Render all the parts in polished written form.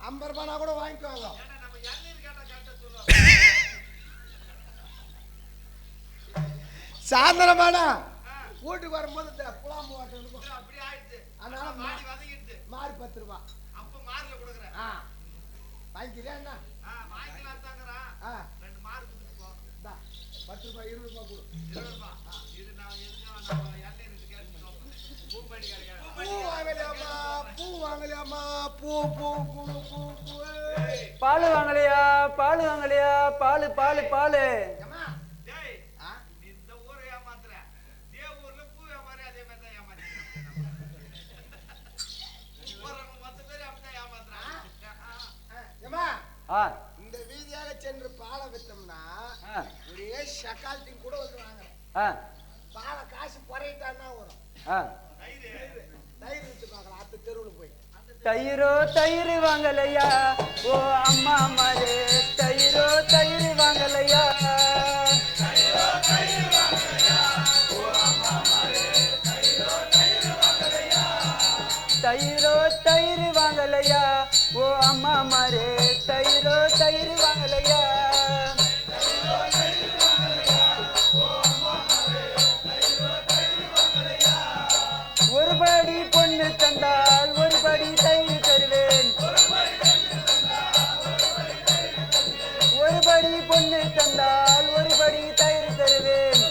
50 ரூபானா கூட வாங்கிக்குவாங்க. சாயந்தரமானா வீட்டுக்கு வரும்போது குழாம்பு வாட்டர் இருக்கும். அதனால மாறி 10 ரூபா வாங்கிக்கிறியா என்ன? 10 ரூபாய் 20 ரூபாய் கொடு. பூ வாங்கலையாமா, பூ வாங்கலையாமா, பூ பூ பூ பூ பூ. பால் வாங்கலையா, பால் வாங்கலையா, பால் பால் பால். இந்த வீதியாக சென்று பாலை வித்தோம்னா ஒரே ஷக்கால்ட்டி கூட வந்து வாங்க. பாலை காசு குறையிட்டான்னா வரும். தயிர் வித்து பார்க்கலாம். அடுத்த தெருவில் போய் தயிரோ தயிர் வாங்கலையா, ஓ அம்மா மாரே தயிரோ தயிர் வாங்கலையா, தயிரோ தயிர் வாங்கலையா, ஓ அம்மா மாரே தயிரோ தயிர் வாங்கலையா, தயிரோ தயிர் வாங்கலையா, ஓ அம்மா மாரே தயிரோ தயிர் வாங்கலையா, ஒரு படி பொண்ணு தந்தால் ஒரு படி தயிர் தருவேன், ஒரு படி பொண்ணு தந்தால் ஒரு படி தயிர் தருவேன்,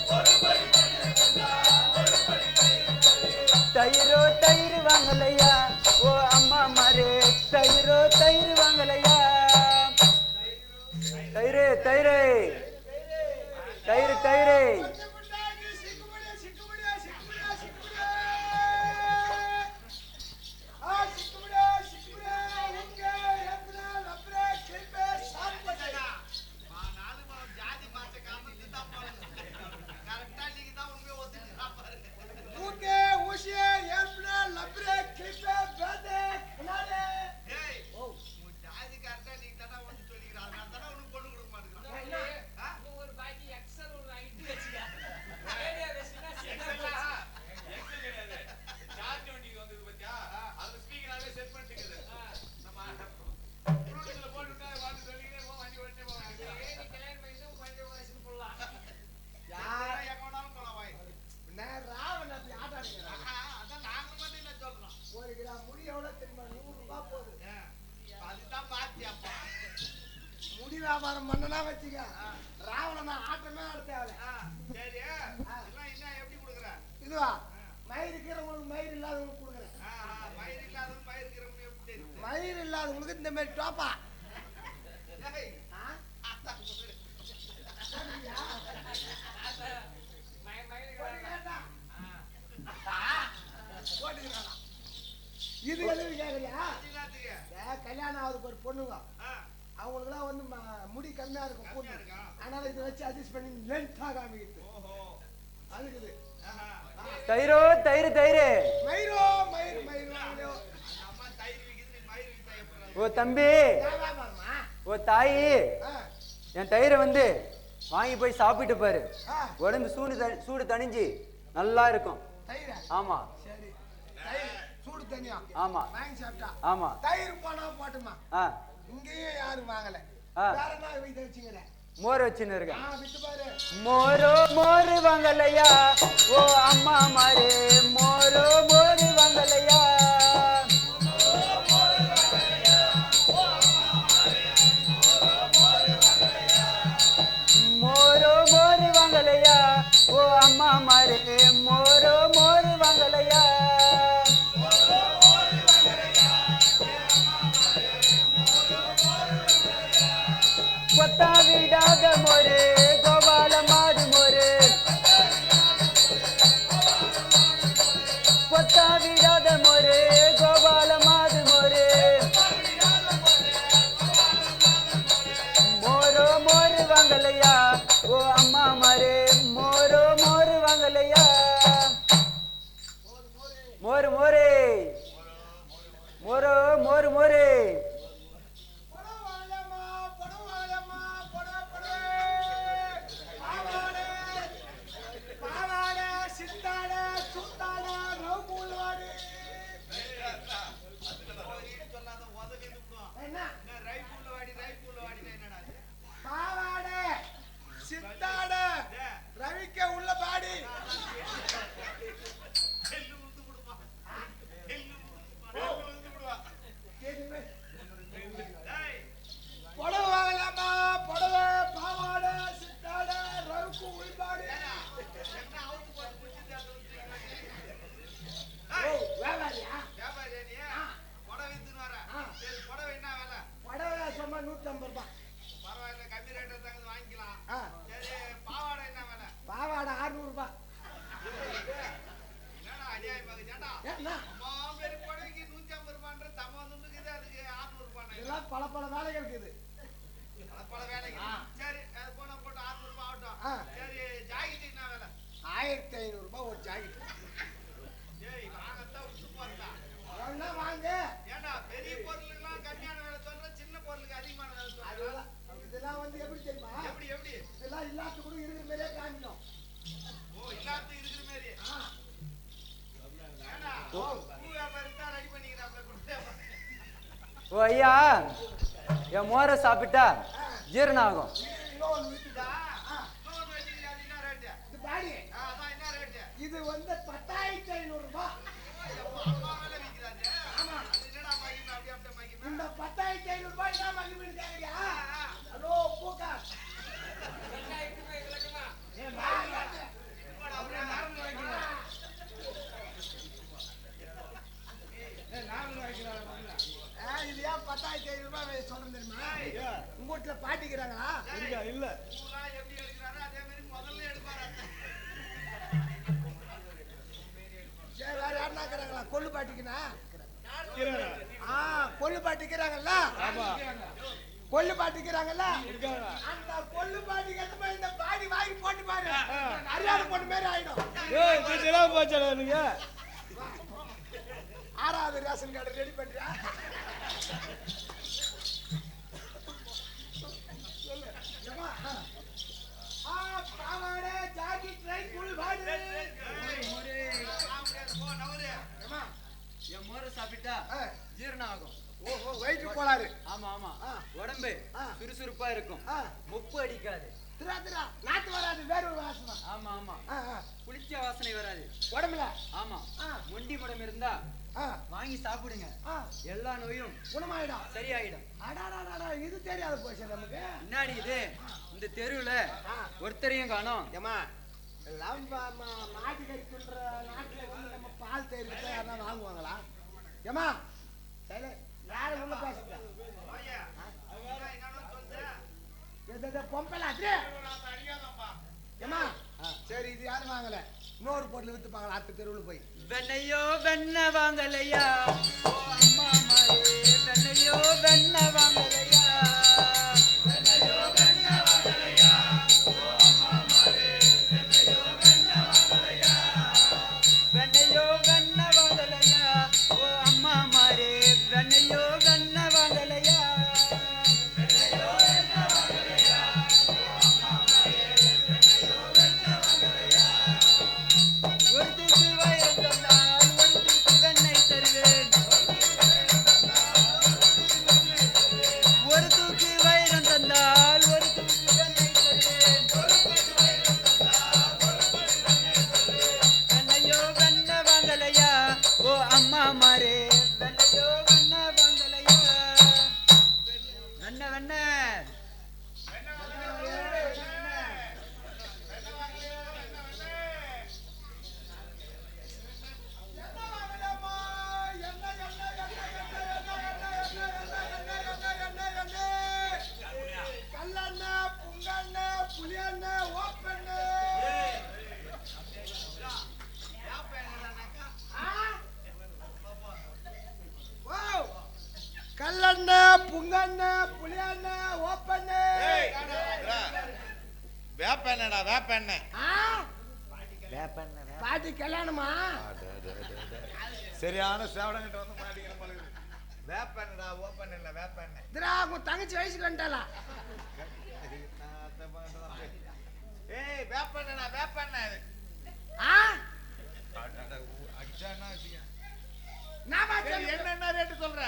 தயிரோ தயிர் வாங்கலையா, ஓ அம்மா மாரே தயிரோ தயிர் வாங்கலையா, தயிரே தயிரே தயிர் தயிரே. வியாபாரம் பண்ணனா வச்சுக்க, ராவணனா ஆட்டமே ஆடுத்தாவல. இதுவா மயிர் இருக்கிறவங்களுக்கு மயிர் இல்லாதவங்களுக்கு கொடுக்குறேன். மயிர் இல்லாதவங்களுக்கு இந்த மாதிரி டோப்பா இது எதுவும் கேட்கலையா? கல்யாணம் ஆகுது ஒரு பொண்ணுங்க, அவங்களுக்குலாம் வந்து முடி கம்மியா இருக்கும் பொண்ணு, அதனால இதை வச்சு அட்ஜஸ்ட் பண்ணி லென்த்தா காமிக்கிறது. அதுக்குது தயிரோ தயிர் தயிர் மயிரோ மயிர் மயிரோ. ஓ தம்பி, ஓ தாயி, என் தயிரை வந்து வாங்கி போய் சாப்பிட்டு பாரு, உடம்பு சூடு தணிஞ்சு நல்லா இருக்கும். ஆமா சரி, சூடு தனியா ஆமா வாங்கி சாப்பிட்டா. ஆமா தயிர் போனா போட்டுமா, இங்கேயும் யாரும் வாங்கல. வேற என்ன வீட்டை வச்சுங்க? மோர் வச்சுன்னு இருக்கேன். விட்டு பாரு. மோரோ மோர் வாங்கலையா, ஓ அம்மா மாரே மோரோ மோர் வாங்கலையா, மோரோ மோர் வாங்கலையா, ஓ அம்மா மாரே மோரோ மோர் வாங்கலையா, கொத்தா விடாத மோரு கோபால மாடு மோரு, கொத்தா விடாத மோரு ரூபாய் 150 ரூபாய். பரவாயில்ல, கம்மி ரேட் தாங்க வாங்கிக்கலாம். சரி, பாவாடை என்ன வேலை? பாவாடை 600 ரூபாய். என்னடா அநியாயமாக சேட்டா? என்ன அம்மா பேரு புடவைக்கு 150 ரூபான்ற தம்ம வந்துக்குது, அதுக்கு 600 ரூபாய். இதெல்லாம் பல வேலைகள் இருக்குது. பல வேலைக்கு. சரி, அது போனா போட்டு 600 ரூபாய் ஆகட்டும். சரி, ஜாக்கெட் என்ன வேலை? 1500 ரூபாய் ஒரு ஜாக்கெட். ஏய், வாங்கத்தான் விட்டு போறதா? ஒண்ணா வாங்க. ஏண்டா பெரிய பொருளுக்கெல்லாம் கம்மியான வேலை சொல்ற, சின்ன பொருளுக்கு அதிகமான வேலை சொல்ற. இதெல்லாம் வந்து எப்படி தெரியுமா? எப்படி இதெல்லாம் இல்லாத கூட இருக்கிற மாதிரியே காமிக்கணும். ஓ, இல்லாத இருக்கிற மாதிரி. ஏண்டா பூ வியாபாரி தான் ரெடி பண்ணிக்கிறாப்ல கொடுத்து. ஓ ஐயா, என் மோரை சாப்பிட்டா ஜீரணம் ஆகும். இன்னொன்னு வித்துடா. இன்னொன்று வச்சுக்கிறீங்க, அது என்ன ரேட்டு? இது பாடி. அதான் என்ன ரேட்டு? இது வந்து 10,500 ரூபாய். அம்மா வேலை விற்கிறாரு. ஆமா, அது என்னடா மகிமை? அப்படியே மகிமை. இந்த 10,500 ரூபாய் தான் மகிழ்ச்சி கேக்குறியா? ஹலோ பூக்கா. இது ஏன் 10,500 ரூபாய் சொல்றேன் தெரியுமா? உங்க வீட்டுல பாட்டிக்கிறாங்களா? இல்ல. பூலாம் எப்படி எடுக்கிறாரோ அதே மாதிரி முதல்ல எடுப்பாரு. சரி, வேற யாருன்னா இருக்கிறாங்களா? கொள்ளு பாட்டிக்குனா கொள்ளு பாட்டிக்கிறாங்கல்ல? கொள்ளு பாட்டிக்கிறாங்கல்ல? அந்த கொள்ளு பாட்டிக்கு இந்த பாடி வாங்கி போட்டு பாரு, அரியாதை போட்டு மாதிரி ஆயிடும். 6வது ரேஷன் கார்டு ரெடி பண்றியா? பாவாடை ஜாக்கெட் ட்ரை ஃபுல் பாடி. என் மோரை சாப்பிட்டா ஜீரணம் ஆகும். ஓஹோ, வயிற்று கோளாறு. ஆமா ஆமா, உடம்பு சுறுசுறுப்பா இருக்கும், முப்பு அடிக்காது, திரா நாட்டு வராது, வேற ஒரு வாசனை. ஆமா ஆமா, புளிச்ச வாசனை வராது உடம்புல. ஆமா, மொண்டி முடம் இருந்தா வாங்கி சாப்பிடுங்க, எல்லா நோயும் குணமாயிடும், சரியாயிடும். அடாடாடா, இது தெரியாத போச்சு நமக்கு. முன்னாடி இது இந்த தெருவுல ஒருத்தரையும் காணோம். ஏமா எல்லாம் மாட்டு கறிக்குன்ற நாட்டுல வந்து நம்ம பால் தேர்வு யாரா வாங்குவாங்களா? ஏமா சரி, யாரும் உள்ள பேசுங்க. பொம்பளை ஏமா சரி, இது யாரும் வாங்கல, இன்னொரு பொருள் வித்துப்பாங்களா அடுத்த தெருவுல போய்? வெண்ணையோ வெண்ண வாங்கலையா, ஓ அம்மா மாரே, வெண்ணையோ வெண்ண வாங்கலையா, வெண்ணையோ வெண்ண வாங்கலையா, ஓ அம்மா மாரே, வெண்ணையோ வெண்ண வாங்கலையா, வெண்ணையோ வெண்ண வாங்கலையா, ஓ அம்மா மாரே, வெண்ணையோ வெண்ண வாங்கலையா, வெண்ணையோ வெண்ண வாங்கலையா, ஓ அம்மா மாரே, வெண்ணையோ வெண்ண வாங்கலையா. ஒரு தூக்கு வயிறு தந்தால் ஒரு தூக்கு வெண்ணெய் தருவேன், ஒரு தூக்கு வைரம் தந்தால் ஒரு தூக்கு வெண்ணெய் தருவேன், வெண்ணையோ வெண்ண வாங்கலையா, ஓ அம்மா மாரே, வெண்ணையோ வெண்ண வாங்கலையா, வெண்ண வெண்ண கல்லண்ணா, புங்கண்ணா, புளியண்ணா, ஓப்பண்ணா. கல்லண்ணா, புங்கண்ணா, புளியண்ணா, ஓப்பண்ணா. வேப்பெண்ணடா, வேப்பெண்ண. பாட்டி கல்யாணமா? சரியான சேவடங்கிட்ட வந்து மாட்டிக்கிற போல இருக்கு. வேப்பெண்ணடா, ஓப்பன் இல்ல, வேப்பெண்ண. இதுரா உங்க தங்கச்சி வயசுக்கு வந்துட்டாளா? ஏய், வேப்பெண்ணடா, வேப்பெண்ண. அடிச்சானா வச்சுக்க. என்ன ரேட்டு சொல்ற?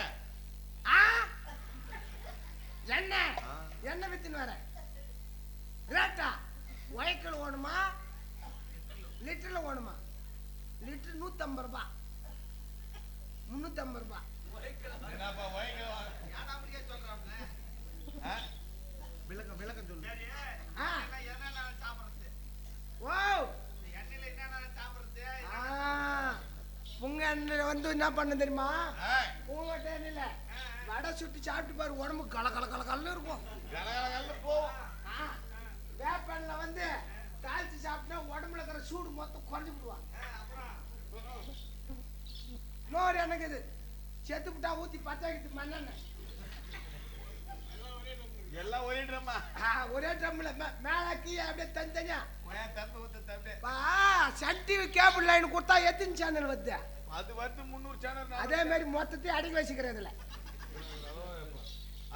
என்ன வித்துன்னு வர ரேட்டா? ஒயக்கல் ஓணுமா, லிட்டர்ல ஓணுமா? லிட்டர் 150 ரூபாய், 350 ரூபாய். என்னப்பா ஒயக்கல் யாரா அப்படியே சொல்றாப்ல? விளக்கம் சொல்லு. சரி, என்னன்னா சாப்பிடுறது? ஓ, எண்ணெயில என்னன்னா சாப்பிடுறது? புங்க எண்ணெய் வந்து என்ன பண்ண தெரியுமா? பூங்கட்டை எண்ணெயில வடை எல்லாம் சுட்டு சாப்பிட்டு பாரு உடம்பு கலன்னு இருக்கும். போவோம். வேப்பெண்ணெய் வந்து தாளிச்சு சாப்பிட்டா உடம்புல இருக்கிற சூடு மொத்தம் குறைஞ்சு விடுவான். இன்னொரு எனக்கு இது செத்து விட்டா ஊத்தி பத்தாக்கிட்டு மண்ணெண்ணெய் எல்லாம் ஒரே ட்ரம்மா. ஒரே ட்ரம்ல மேல கீழே அப்படியே தனித்தனியா தப்பு சன் டிவி கேபிள் லைன் கொடுத்தா எத்தனை சேனல் வருது? அது வந்து 300 சேனல். அதே மாதிரி மொத்தத்தையும் அடக்கி வச்சுக்கிறதுல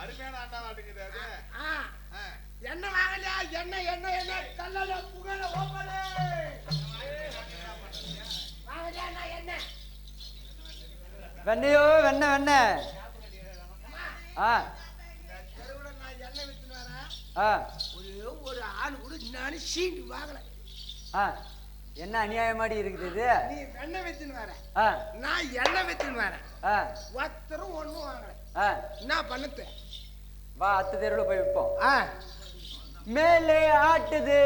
அருமையான அண்ணா வாட்டுக்குது அது. என்ன வாங்கலையா? என்ன கல்லல புகழ ஓப்பனே வாங்கலையா? என்ன வெண்ணையோ வெண்ணெய் வெண்ணெய். தெருவுல நான் எண்ணெய் வித்துன்னு வரேன். ஒரு ஆள் கூட நானு சீண்டு வாங்கல. என்ன அநியாயமாடி இருக்குது இது? நீ வெண்ணெய் வித்துன்னு வர, நான் எண்ணெய் வித்துன்னு வரேன். ஒருத்தரும் ஒண்ணும் வாங்கல. என்ன பண்ணது? வா அத்து தெருவில் போய் விற்போம். மேலே ஆட்டுது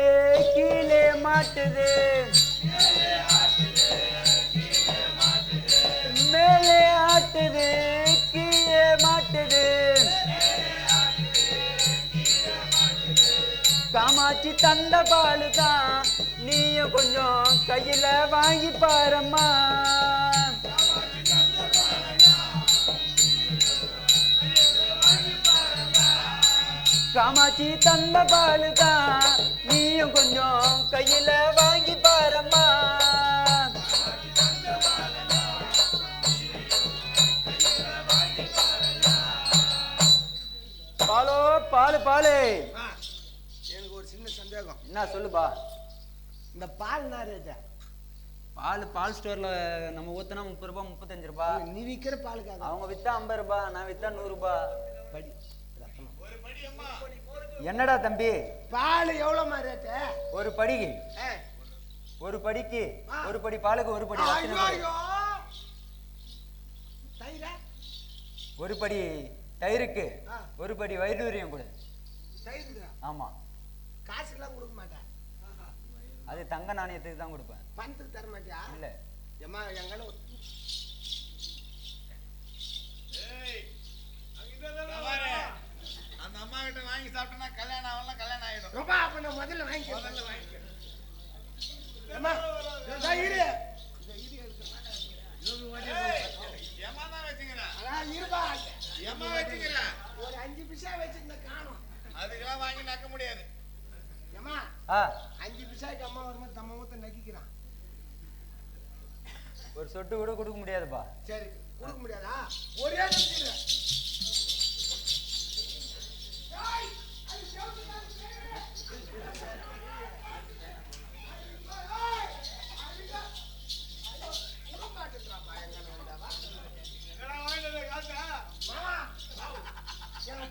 கீழே மாட்டுது, மேலே ஆட்டுது கீழே மாட்டுது. காமாட்சி தந்த பாலு தான் நீயும் கொஞ்சம் கையில வாங்கி பாரம்மா. காமாட்சி தந்த பாலு தான் நீயும் கொஞ்சம் கையில வாங்கி பாரம்மா. பாலோ பாலு பாலு. எனக்கு ஒரு சின்ன சந்தேகம். என்ன சொல்லுப்பா? இந்த பால் என்ன ரேட்டா? பால் ஸ்டோர்ல நம்ம ஊத்துனா 30 ரூபாய் 35 ரூபாய். நீ விற்கிற பாலுக்காக அவங்க வித்தா 50 ரூபாய், நான் வித்தா 100 ரூபாய். படி என்னடா தம்பி பால் எவ்வளவுமா ரேட்டு? ஒரு படிக்கு ஒரு படிக்கு ஒரு படி பாலுக்கு ஒரு படி ஒரு படி தயிருக்கு ஒரு படி வைடூரியம் கொடு. ஆமா, காசுக்கெல்லாம் கொடுக்க மாட்டேன். அது தங்க நாணயத்துக்கு தான் கொடுப்பேன். பணத்துக்கு தர மாட்டியா? இல்ல ஏமா எங்கால அந்த அம்மா கிட்ட வாங்கி சாப்பிட்டா கல்யாணம் ஆகலாம், கல்யாணம் ஆயிடும். ரொம்ப அப்ப நான் முதல்ல வாங்கிக்க. ஏமா இரு ஏமா தான் வச்சுக்கிறேன். அதான் இருபா ஏமா வச்சுக்கிறேன். ஒரு 5 பைசா வச்சிருந்த காணும். அதுக்கெல்லாம் வாங்கி நக்க முடியாது. ஏமா 5 பைசாக்கு அம்மா வரும்போது தம்ம ஊத்த நக்கிக்கிறான். ஒரு சொட்டு கூட கொடுக்க முடியாதுப்பா. சரி கொடுக்க முடியாதா? ஒரே நிமிஷம்.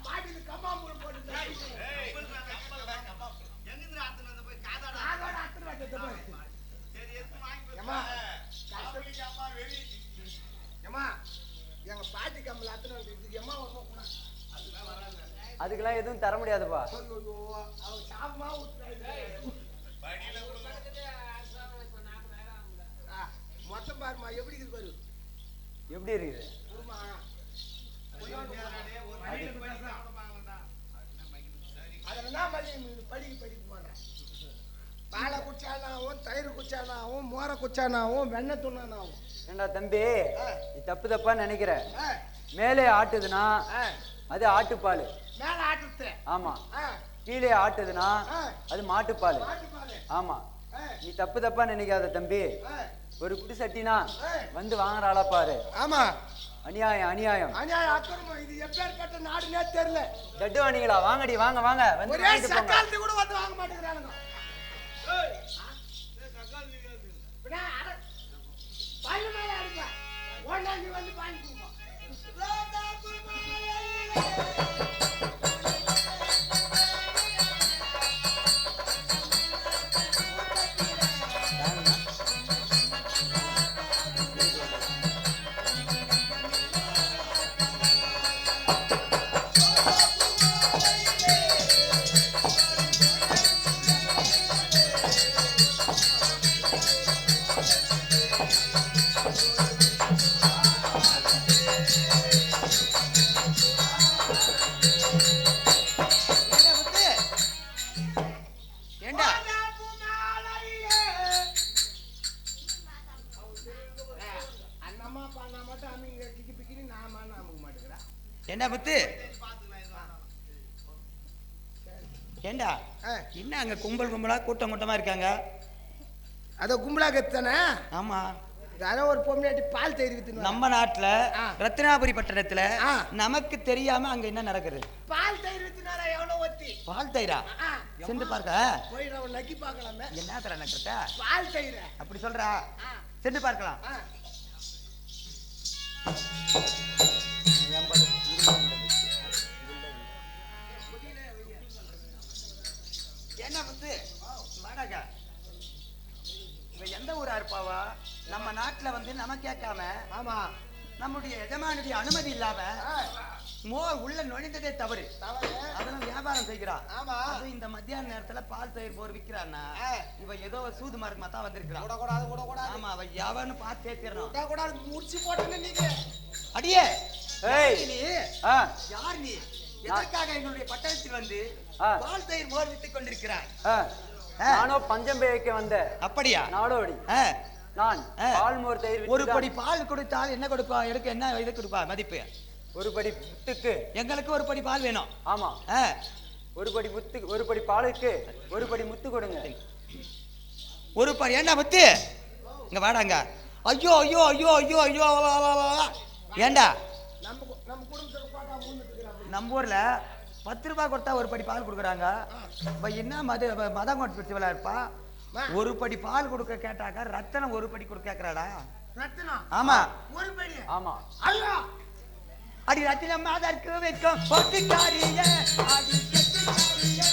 பாட்டிக்கு கம்மாம்பூர் போட்டு எங்க பாட்டி கம்மல அத்தனை எம்மா அதுக்கெல்லாம் எதுவும் தர முடியாதுப்பா. அவன் சாபமா மொத்தம் பாருமா எப்படி இருக்கு பாரு. எப்படி இருக்குது? படிக்க போடுறேன். பாலை குச்சானாவும் தயிர் குச்சானாவும் மோரை குச்சானாவும் வெண்ணெய் துண்ணானாவும். ஏண்டா தம்பி நீ தப்பா நினைக்கிற. மேலே ஆட்டுதுன்னா அது ஆட்டுப்பால். மேல ஆட்டுது. ஆமா. கீழே ஆட்டுதுன்னா அது மாட்டுப்பால். ஆமா, நீ தப்பா நினைக்காத தம்பி. ஒரு குடி சட்டினா வந்து வாங்குற ஆளா பாரு. ஆமா, அநியாயம் அநியாயம் அநியாயம் அக்கிரமம். இது எப்பேற்பட்ட நாடுனே தெரியல. தட்டு வாணிங்களா? வாங்கடி வாங்க வாங்க வந்து ஒரே சக்காலத்து கூட வந்து வாங்க மாட்டேங்கிறானுங்க. பாய் மேல அடிப்ப ஓடா நீ வந்து பாய் குடுப்பா. ஏண்டா என்ன அங்க கும்பல் கும்பலா கூட்டம் கூட்டமா இருக்காங்க? அத கும்பலா கத்தானே. ஆமா, யாரோ ஒரு பொம்மையாட்டி பால் தயிர் வித்து. நம்ம நாட்டுல ரத்னாபுரி பட்டணத்துல நமக்கு தெரியாம அங்க என்ன நடக்குது? பால் தயிர் வித்துனாரா எவ்வளவு ஒத்தி? பால் தயிரா? சென்று பார்க்க போய் நம்ம நக்கி பார்க்கலாமே. என்ன தர நக்கட்ட? பால் தயிர் அப்படி சொல்றா? சென்று பார்க்கலாம். என்ன வந்து வாடகை எந்த ஊரா இருப்பாவா? நம்ம நாட்டுல வந்து நம்ம கேட்காம, ஆமா, நம்முடைய எஜமானுடைய அனுமதி இல்லாம உள்ள நுழைந்ததே தவறு. அதெல்லாம் வியாபாரம் செய்கிறான். ஆமா, இந்த மத்தியான நேரத்துல பால் தயிர் போர் விக்கிறான்னா இவ ஏதோ சூது மார்க்கமா தான் வந்திருக்கான். ஆமா, அவ எவன்னு பார்த்து தேத்திரணும். முடிச்சு போட்டேன்னு நீங்க. அடியே யார் நீ? எதற்காக எங்களுடைய பட்டணத்தில் வந்து பால் தயிர் மோர் வித்துக் கொண்டிருக்கிறாய்? நானோ பஞ்சம் பேய்க்க வந்தேன். அப்படியா? நாடோடி. நான் பால் மோர் தயிர். ஒரு படி பால் கொடுத்தால் என்ன கொடுப்பா? எனக்கு என்ன இது கொடுப்பா மதிப்பு? ஒரு படி புத்துக்கு எங்களுக்கு ஒரு படி பால் வேணும். ஆமா, ஒரு படி முத்து, ஒரு படி பாலுக்கு ஒரு படி முத்து கொடுங்க. ஒரு படி ஏண்டா முத்து? இங்க வாடாங்க. ஐயோ ஐயோ ஐயோ ஐயோ ஐயோ, ஏண்டா நம்ம ஊர்ல 10 ரூபாய் கொடுத்தா ஒரு படி பால் கொடுக்குறாங்க. என்ன மதம் ஃபெஸ்டிவலா இருப்பா? ஒரு படி பால் கொடுக்க கேட்டாக்கா ரத்தனம் ஒரு படி கொடுக்க கேக்குறாடா. ரத்தனம்? ஆமா, ஒரு படி. ஆமா. ஐயா அடி ரத்தினம் அதற்கு வைக்கும் பொட்டிக்காரியே, அடி கெட்டிக்காரியே.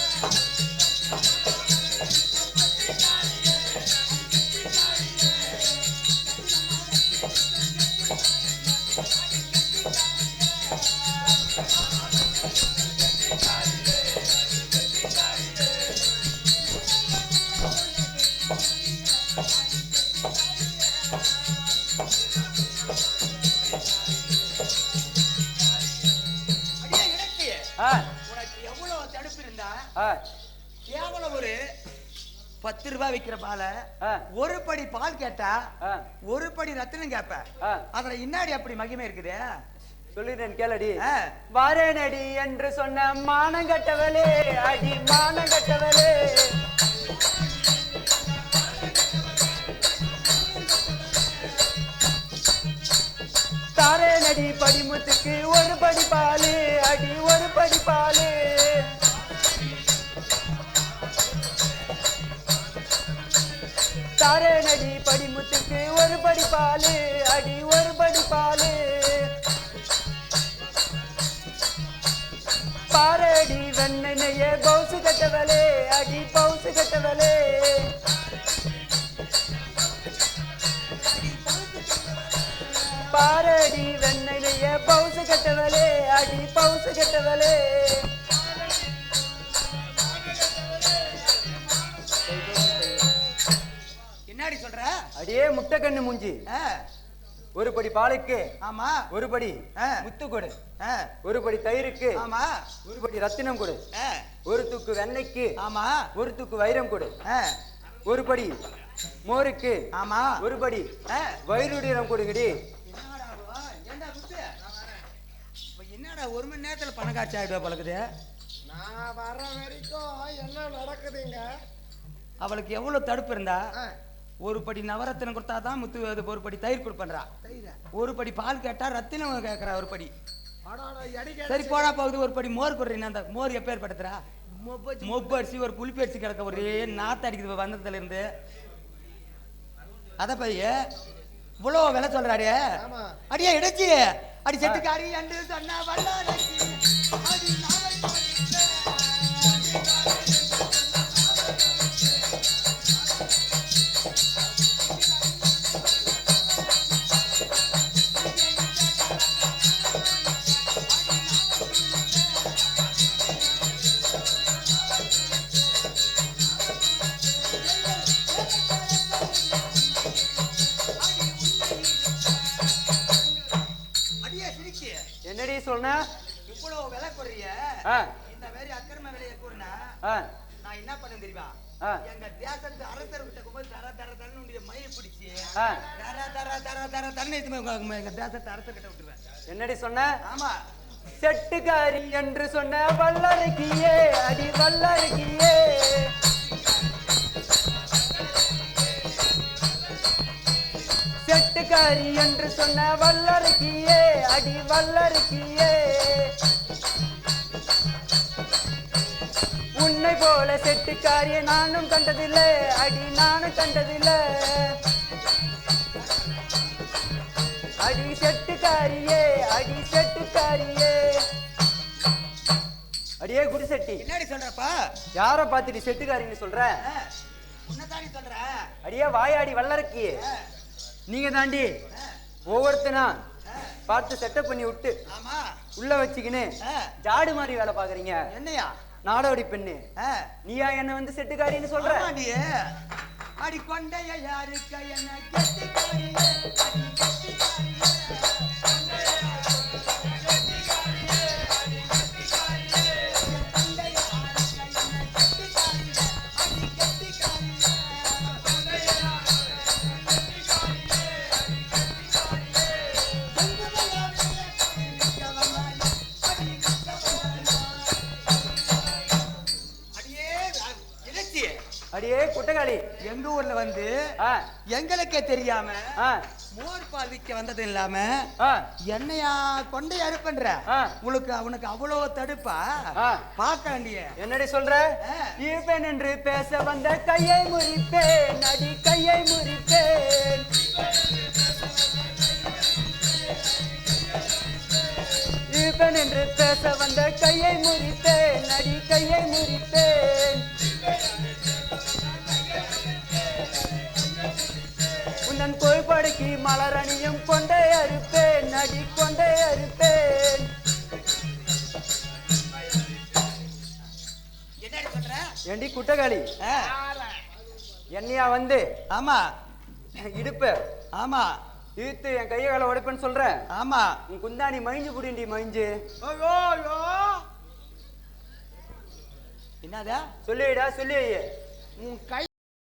உனக்கு எவ்வளவு தடுப்பு இருந்தா கேவலம் ஒரு 10 ரூபாய் விக்கிற பால ஒரு படி பால் கேட்டா ஒரு படி ரத்தினம் கேப்ப. அதுல இன்னாடி அப்படி மகிமை இருக்குது. சொல்லிடுறேன் கேளடி. வாரேனடி என்று சொன்ன மானங்கட்டவளே, அடி மானங்கட்டவளே. தாரேனடி படிமுத்துக்கு ஒரு படி பாலு, அடி ஒரு படி பாலு. தாரேனடி படிமுத்துக்கு ஒரு படி பாலு, அடி ஒரு படி பாலு. பாரடி வெண்ணைய பவுசு கட்டவளே, அடி பவுசு கட்டவளே. பாரடி வெண்ணைய பவுசு கட்டவளே, அடி பவுசு கட்டவளே. என்னடி சொல்ற? அடியே முட்டை கண்ணு மூஞ்சி. ஒரு படி பாலுக்கு ஆமா ஒரு படி முத்து கொடு, ஒரு படி தயிருக்கு ஆமா ஒரு படி ரத்தினம் கொடு, ஒரு தூக்கு வெண்ணெய்க்கு ஆமா ஒரு தூக்கு வைரம் கொடு, ஒரு படி மோருக்கு ஆமா ஒரு படி வைரூடியம் கொடுங்கடி. என்னடா ஒரு மணி நேரத்துல பணக்காட்சி ஆயிடுவா பழக்குது. நான் வர வரைக்கும் என்ன நடக்குதுங்க? அவளுக்கு எவ்வளவு தடுப்பு இருந்தா ஒரு படி நவரத்தினம் கொடுத்தா தான் முத்து ஒரு படி தயிர் கொடுப்பா. ஒரு படி பால் கேட்டா ரத்தினம் கேட்கறா ஒரு படி. சரி போடா போகுது ஒரு படி மோர் கொடுறீங்க. அந்த மோர் எப்ப ஏற்படுத்துறா? மொப்பு அரிசி ஒரு புளிப்பு அரிசி கிடக்க ஒரே நாத்து அடிக்குது வந்ததுல இருந்து. அத பைய இவ்வளவு விலை சொல்றாரு. அடியே இடைச்சி அடி செட்டுக்காரி என்று சொன்ன வல்லாரைக்கு அடி என்னடி சொன்ன? இவ்வளவு விலை குறைய இந்த மாதிரி அக்கிரம விலையை கூறினா நான் என்ன பண்ண தெரியுமா? எங்க தேசத்து அரசர் கிட்ட போய் தர தர தரன்னு மயிர் பிடிச்சி தர தர தர தர தரன்னு எங்க தேசத்து அரசர் கிட்ட விட்டுருவேன். என்னடி சொன்ன? ஆமா செட்டுக்காரி என்று சொன்ன வல்லரக்கியே அடி வல்லரக்கியே செட்டுக்காரி என்று சொன்ன வல்லரக்கியே அடி வல்லரக்கியே உன்னை போல செட்டுக்காரியை நானும் கண்டதில்லை அடி நானும் கண்டதில்லை அடி செட்டுக்காரியே அடி செட்டுக்காரியே அடியே குடிசெட்டி என்னடி சொல்றப்பா? யார பாத்துட்டு செட்டுக்காரின்னு சொல்ற? உன்னதானே சொல்ற. அடியே வாயாடி வல்லரக்கியே நீங்க தாண்டி ஒவ்வொருத்தனா பார்த்து செட்டப் பண்ணி விட்டு ஆமா உள்ள வச்சுக்கின்னு ஜாடு மாதிரி வேலை பாக்குறீங்க. என்னையா நாடோடி பெண்ணு நீயா என்ன வந்து செட்டுக்காரின்னு சொல்ற? அடி கொண்டைய யாருக்க என்ன கெட்டிக்காரியே அடி கெட்டிக்காரியே அடியே குட்டகாளி எங்க ஊர்ல வந்து எங்களுக்கே தெரியாம மோர் பால் விக்க வந்தது இல்லாம என்னையா கொண்டை அறுப்பன்ற உங்களுக்கு அவனுக்கு அவ்வளவு தடுப்பா பார்க்க வேண்டிய என்னடி சொல்ற? ஈப்பேன் என்று பேச வந்த கையை முறிப்பேன் அடி கையை முறிப்பேன் ஈப்பேன் என்று பேச வந்த கையை முறிப்பேன் அடி கையை முறிப்பேன் உன்னன் கோய்படுக்கி மலரணியும் கொண்டே அறுப்பேன் அடி கொண்டே அறுப்பேன். என்னடி சொல்ற? ஏண்டி குட்டகாளி என்னையா வந்து ஆமா இடுப்பு ஆமா இழுத்து என் கையை கால உடைப்பேன்னு சொல்ற? ஆமா உன் குந்தாணி மயிஞ்சு புடிண்டி மயிஞ்சு. என்னதா சொல்லிடா சொல்லி உன் கை